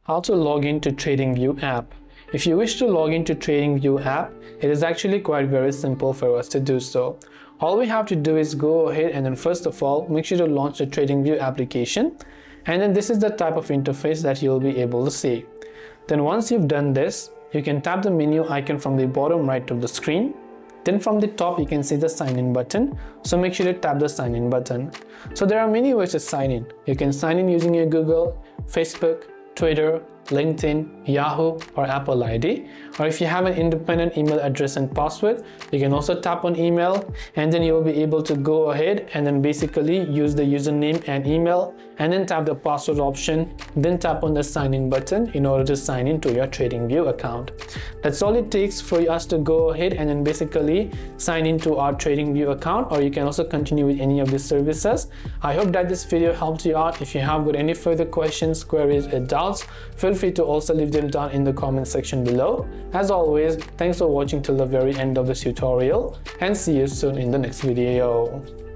How to log into TradingView app. If you wish to log into TradingView app, it is actually quite very simple for us to do so. All we have to do is go ahead and then first of all, make sure to launch the TradingView application. And then this is the type of interface that you'll be able to see. Then once you've done this, you can tap the menu icon from the bottom right of the screen. Then from the top, you can see the sign in button. So make sure to tap the sign in button. So there are many ways to sign in. You can sign in using your Google, Facebook, Twitter, LinkedIn, Yahoo, or Apple ID. Or if you have an independent email address and password, you can also tap on email, and then you'll be able to go ahead and then basically use the username and email, and then tap the password option, then tap on the sign in button in order to sign into your TradingView account. That's all it takes for us to go ahead and then basically sign into our TradingView account, or you can also continue with any of these services. I hope that this video helped you out. If you have got any further questions, queries, or doubts, feel free to also leave them down in the comment section below. As always, thanks for watching till the very end of this tutorial, and see you soon in the next video.